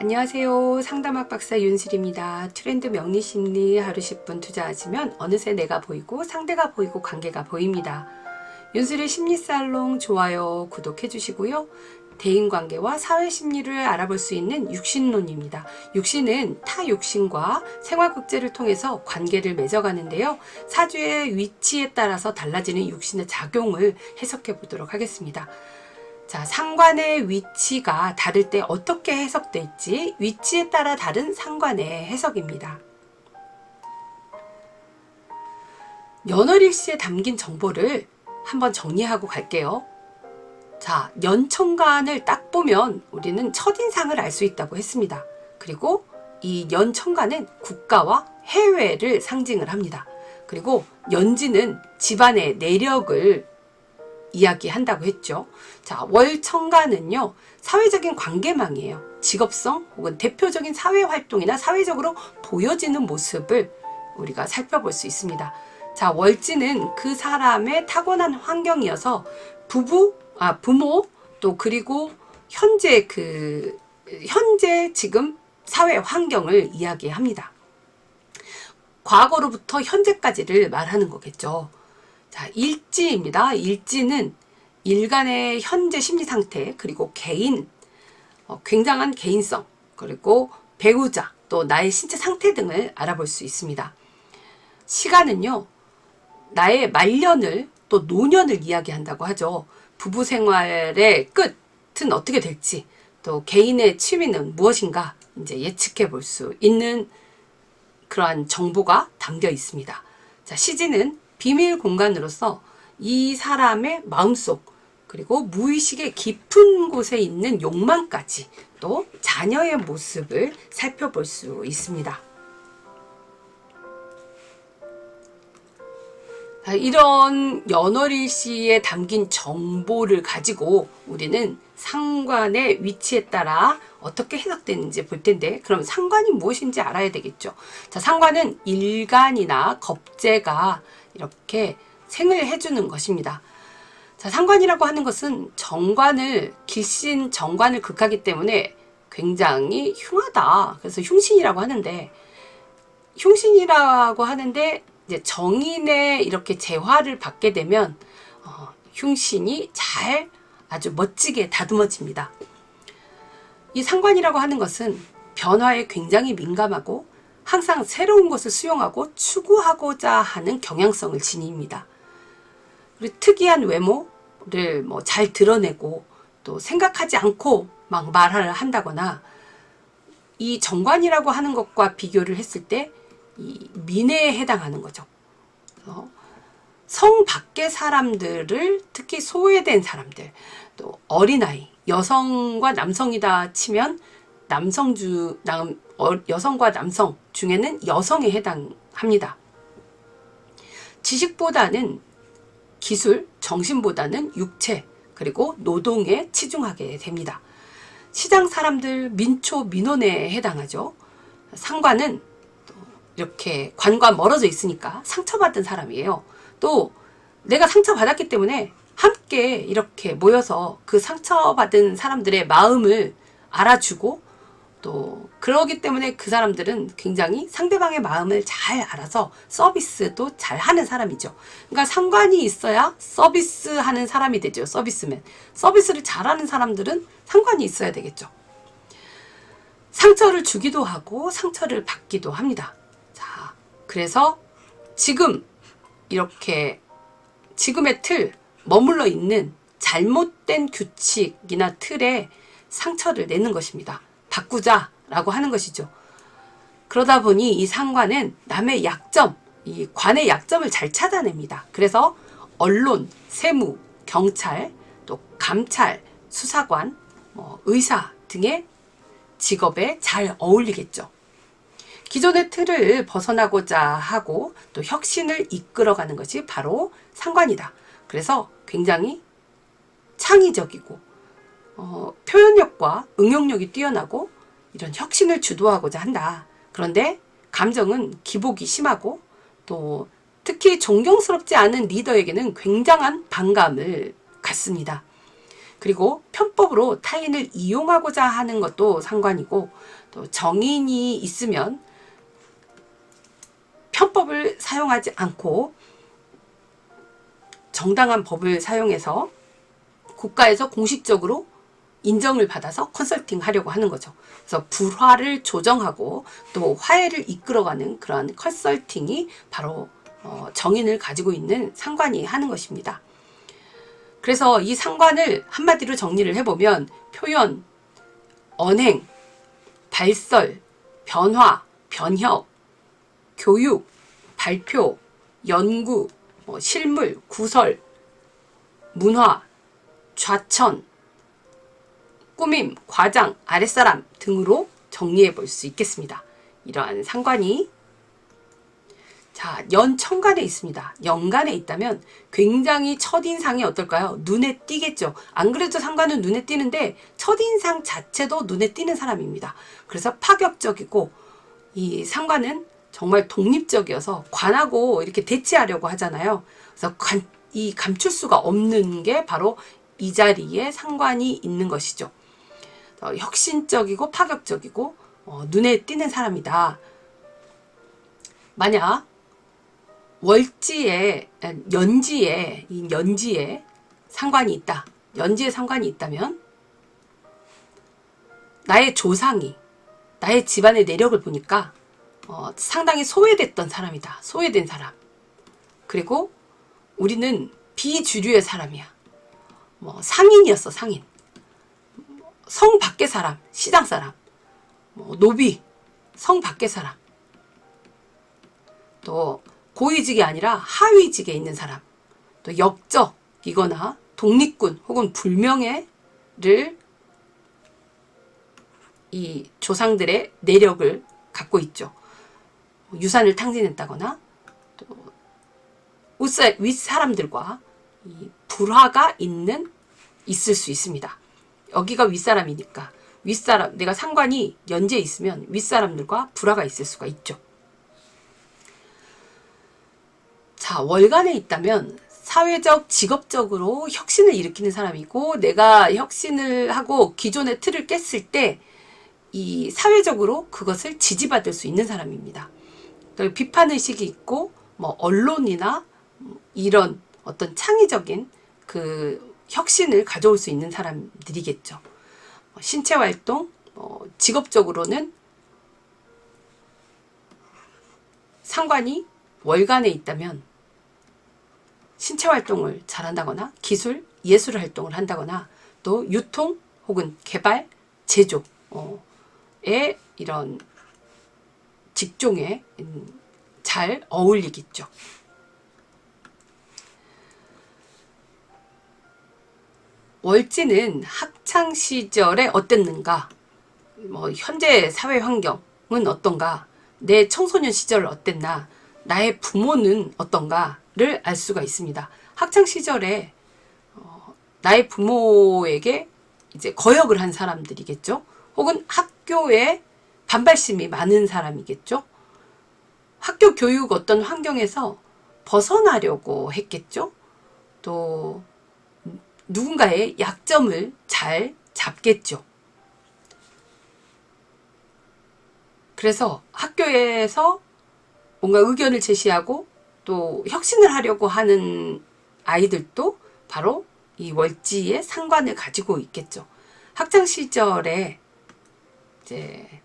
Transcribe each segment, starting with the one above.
안녕하세요. 상담학 박사 윤슬입니다. 트렌드 명리심리 하루 10분 투자하시면 어느새 내가 보이고 상대가 보이고 관계가 보입니다. 윤슬의 심리살롱 좋아요, 구독해 주시고요. 대인관계와 사회심리를 알아볼 수 있는 육신론입니다. 육신은 타 육신과 생활국제를 통해서 관계를 맺어가는데요. 사주의 위치에 따라서 달라지는 육신의 작용을 해석해 보도록 하겠습니다. 자, 상관의 위치가 다를 때 어떻게 해석될지 위치에 따라 다른 상관의 해석입니다. 연월일시에 담긴 정보를 한번 정리하고 갈게요. 자, 연천간을 딱 보면 우리는 첫인상을 알 수 있다고 했습니다. 그리고 이 연천간은 국가와 해외를 상징을 합니다. 그리고 연지는 집안의 내력을 이야기한다고 했죠. 자, 월천간은요, 사회적인 관계망이에요. 직업성 혹은 대표적인 사회활동이나 사회적으로 보여지는 모습을 우리가 살펴볼 수 있습니다. 자, 월지는 그 사람의 타고난 환경이어서 부모, 또 그리고 현재 지금 사회 환경을 이야기합니다. 과거로부터 현재까지를 말하는 거겠죠. 자, 일지입니다. 일지는 일간의 현재 심리 상태, 그리고 굉장한 개인성, 그리고 배우자, 또 나의 신체 상태 등을 알아볼 수 있습니다. 시간은요, 나의 말년을 또 노년을 이야기한다고 하죠. 부부 생활의 끝은 어떻게 될지, 또 개인의 취미는 무엇인가 이제 예측해 볼 수 있는 그러한 정보가 담겨 있습니다. 자, 시지는 비밀 공간으로서 이 사람의 마음속, 그리고 무의식의 깊은 곳에 있는 욕망까지, 또 자녀의 모습을 살펴볼 수 있습니다. 이런 연월일시에 담긴 정보를 가지고 우리는 상관의 위치에 따라 어떻게 해석되는지 볼 텐데, 그럼 상관이 무엇인지 알아야 되겠죠. 자, 상관은 일간이나 겁재가 이렇게 생을 해주는 것입니다. 자, 상관이라고 하는 것은 길신 정관을 극하기 때문에 굉장히 흉하다. 그래서 흉신이라고 하는데 이제 정인의 이렇게 재화를 받게 되면 흉신이 아주 멋지게 다듬어집니다. 이 상관이라고 하는 것은 변화에 굉장히 민감하고 항상 새로운 것을 수용하고 추구하고자 하는 경향성을 지닙니다. 그리고 특이한 외모를 잘 드러내고, 또 생각하지 않고 막 말을 한다거나, 이 정관이라고 하는 것과 비교를 했을 때 이 민회에 해당하는 거죠. 성 밖의 사람들을, 특히 소외된 사람들, 또 어린아이, 여성과 남성이다 치면 여성과 남성 중에는 여성에 해당합니다. 지식보다는 기술, 정신보다는 육체, 그리고 노동에 치중하게 됩니다. 시장 사람들, 민초, 민원에 해당하죠. 상관은 이렇게 관과 멀어져 있으니까 상처받은 사람이에요. 또 내가 상처받았기 때문에 함께 이렇게 모여서 그 상처받은 사람들의 마음을 알아주고, 또 그러기 때문에 그 사람들은 굉장히 상대방의 마음을 잘 알아서 서비스도 잘 하는 사람이죠. 그러니까 상관이 있어야 서비스하는 사람이 되죠. 서비스맨. 서비스를 잘하는 사람들은 상관이 있어야 되겠죠. 상처를 주기도 하고 상처를 받기도 합니다. 자, 그래서 지금 이렇게 지금의 머물러 있는 잘못된 규칙이나 틀에 상처를 내는 것입니다. 바꾸자라고 하는 것이죠. 그러다 보니 이 상관은 남의 약점, 이 관의 약점을 잘 찾아냅니다. 그래서 언론, 세무, 경찰, 또 감찰, 수사관, 의사 등의 직업에 잘 어울리겠죠. 기존의 틀을 벗어나고자 하고 또 혁신을 이끌어가는 것이 바로 상관이다. 그래서 굉장히 창의적이고 표현력과 응용력이 뛰어나고 이런 혁신을 주도하고자 한다. 그런데 감정은 기복이 심하고, 또 특히 존경스럽지 않은 리더에게는 굉장한 반감을 갖습니다. 그리고 편법으로 타인을 이용하고자 하는 것도 상관이고, 또 정인이 있으면 편법을 사용하지 않고 정당한 법을 사용해서 국가에서 공식적으로 인정을 받아서 컨설팅 하려고 하는 거죠. 그래서 불화를 조정하고 또 화해를 이끌어가는 그러한 컨설팅이 바로 정인을 가지고 있는 상관이 하는 것입니다. 그래서 이 상관을 한마디로 정리를 해보면 표현, 언행, 발설, 변화, 변혁, 교육, 발표, 연구, 실물, 구설, 문화, 좌천, 꾸밈, 과장, 아랫사람 등으로 정리해 볼 수 있겠습니다. 이러한 상관이 연천간에 있습니다. 연간에 있다면 굉장히 첫인상이 어떨까요? 눈에 띄겠죠. 안 그래도 상관은 눈에 띄는데 첫인상 자체도 눈에 띄는 사람입니다. 그래서 파격적이고, 이 상관은 정말 독립적이어서 관하고 이렇게 대치하려고 하잖아요. 그래서 이 감출 수가 없는 게 바로 이 자리에 상관이 있는 것이죠. 혁신적이고 파격적이고 눈에 띄는 사람이다. 만약 연지에 상관이 있다. 연지에 상관이 있다면 나의 조상이 나의 집안의 내력을 보니까 상당히 소외됐던 사람이다. 소외된 사람. 그리고 우리는 비주류의 사람이야. 상인이었어, 상인. 성 밖의 사람, 시장 사람, 노비, 성 밖의 사람. 또 고위직이 아니라 하위직에 있는 사람. 또 역적이거나 독립군 혹은 불명예를 이 조상들의 내력을 갖고 있죠. 유산을 탕진했다거나 또 윗사람들과 이 불화가 있을 수 있습니다. 여기가 윗사람이니까 내가 상관이 연재에 있으면 윗사람들과 불화가 있을 수가 있죠. 월간에 있다면 사회적, 직업적으로 혁신을 일으키는 사람이고, 내가 혁신을 하고 기존의 틀을 깼을 때 이 사회적으로 그것을 지지받을 수 있는 사람입니다. 비판의식이 있고, 언론이나 이런 어떤 창의적인 그 혁신을 가져올 수 있는 사람들이겠죠. 신체활동, 직업적으로는 상관이 월간에 있다면 신체활동을 잘한다거나 기술, 예술 활동을 한다거나 또 유통 혹은 개발, 제조의 이런 직종에 잘 어울리겠죠. 월지는 학창 시절에 어땠는가, 현재 사회 환경은 어떤가, 내 청소년 시절 어땠나, 나의 부모는 어떤가를 알 수가 있습니다. 학창 시절에 나의 부모에게 이제 거역을 한 사람들이겠죠. 혹은 학교에 반발심이 많은 사람이겠죠. 학교 교육 어떤 환경에서 벗어나려고 했겠죠. 또 누군가의 약점을 잘 잡겠죠. 그래서 학교에서 뭔가 의견을 제시하고 또 혁신을 하려고 하는 아이들도 바로 이 월지의 상관을 가지고 있겠죠. 학창 시절에 이제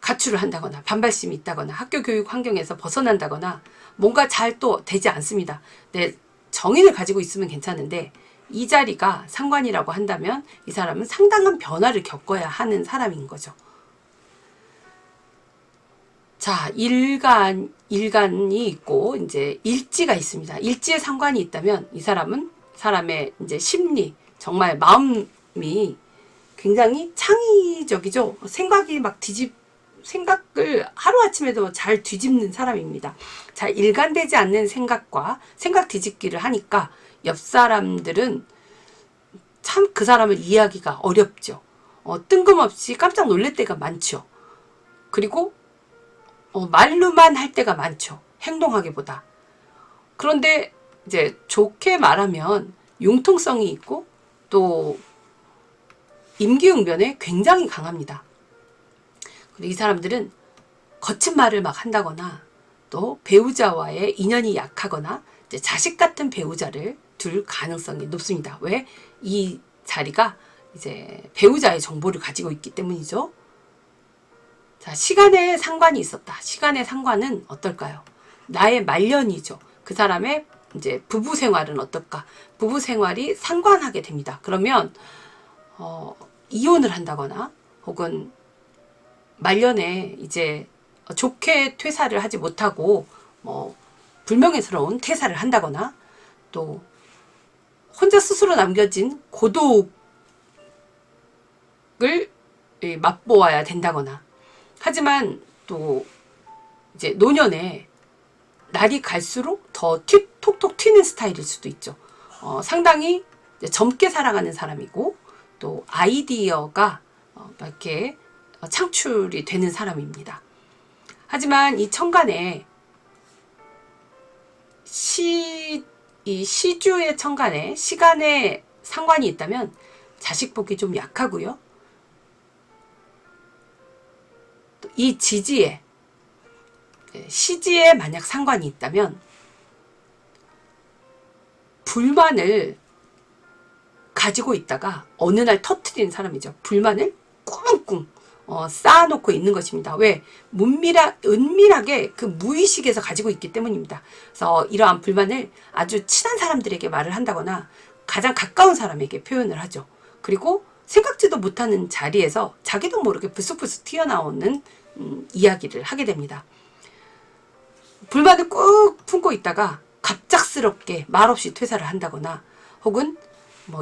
가출을 한다거나 반발심이 있다거나 학교 교육 환경에서 벗어난다거나 뭔가 잘 또 되지 않습니다. 내 정인을 가지고 있으면 괜찮은데 이 자리가 상관이라고 한다면 이 사람은 상당한 변화를 겪어야 하는 사람인 거죠. 자, 일간이 있고 이제 일지가 있습니다. 일지에 상관이 있다면 이 사람은 사람의 이제 심리, 정말 마음이 굉장히 창의적이죠. 생각을 하루아침에도 잘 뒤집는 사람입니다. 자, 일관되지 않는 생각과 생각 뒤집기를 하니까 옆 사람들은 참 그 사람을 이해하기가 어렵죠. 뜬금없이 깜짝 놀랄 때가 많죠. 그리고 말로만 할 때가 많죠. 행동하기보다. 그런데 이제 좋게 말하면 융통성이 있고 또 임기응변에 굉장히 강합니다. 그리고 이 사람들은 거친 말을 막 한다거나 또 배우자와의 인연이 약하거나 이제 자식 같은 배우자를 둘 가능성이 높습니다. 왜? 이 자리가 이제 배우자의 정보를 가지고 있기 때문이죠. 자, 시간의 상관이 있었다. 시간의 상관은 어떨까요? 나의 말년이죠. 그 사람의 이제 부부 생활은 어떨까? 부부 생활이 상관하게 됩니다. 그러면 이혼을 한다거나 혹은 말년에 이제 좋게 퇴사를 하지 못하고 불명예스러운 퇴사를 한다거나 또 혼자 스스로 남겨진 고독을 맛보아야 된다거나 하지만 또 이제 노년에 날이 갈수록 더 톡톡 튀는 스타일일 수도 있죠. 상당히 젊게 살아가는 사람이고 또 아이디어가 이렇게 창출이 되는 사람입니다. 하지만 이 천간에 이 시주의 천간에 시간에 상관이 있다면 자식 복이 좀 약하고요. 이 지지에 시지에 만약 상관이 있다면 불만을 가지고 있다가 어느 날 터트리는 사람이죠. 불만을 꿍꿍 쌓아놓고 있는 것입니다. 왜? 은밀하게 그 무의식에서 가지고 있기 때문입니다. 그래서 이러한 불만을 아주 친한 사람들에게 말을 한다거나 가장 가까운 사람에게 표현을 하죠. 그리고 생각지도 못하는 자리에서 자기도 모르게 불쑥불쑥 튀어나오는 이야기를 하게 됩니다. 불만을 꾹 품고 있다가 갑작스럽게 말없이 퇴사를 한다거나 혹은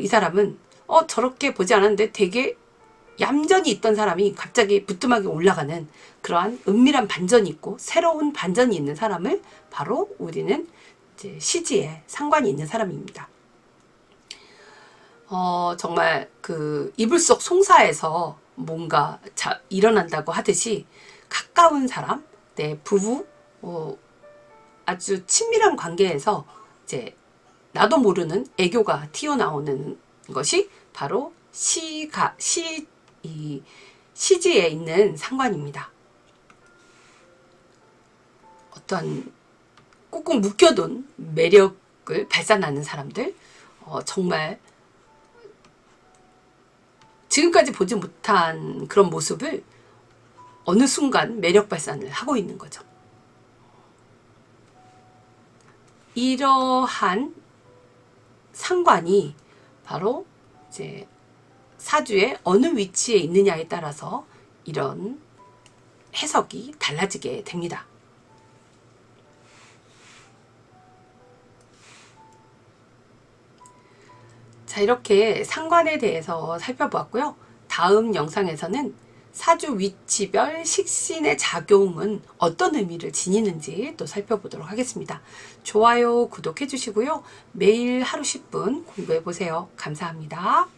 이 사람은 저렇게 보지 않았는데 되게 얌전히 있던 사람이 갑자기 부뚜막에 올라가는 그러한 은밀한 반전이 있고 새로운 반전이 있는 사람을 바로 우리는 이제 시지에 상관이 있는 사람입니다. 정말 그 이불 속 송사에서 뭔가 일어난다고 하듯이 가까운 사람, 내 부부, 아주 친밀한 관계에서 이제 나도 모르는 애교가 튀어나오는 것이 바로 시지에 있는 상관입니다. 어떤 꾹꾹 묶여둔 매력을 발산하는 사람들, 정말 지금까지 보지 못한 그런 모습을 어느 순간 매력 발산을 하고 있는 거죠. 이러한 상관이 바로 이제 사주의 어느 위치에 있느냐에 따라서 이런 해석이 달라지게 됩니다. 자, 이렇게 상관에 대해서 살펴보았고요. 다음 영상에서는 사주 위치별 식신의 작용은 어떤 의미를 지니는지 또 살펴보도록 하겠습니다. 좋아요, 구독해 주시고요. 매일 하루 10분 공부해 보세요. 감사합니다.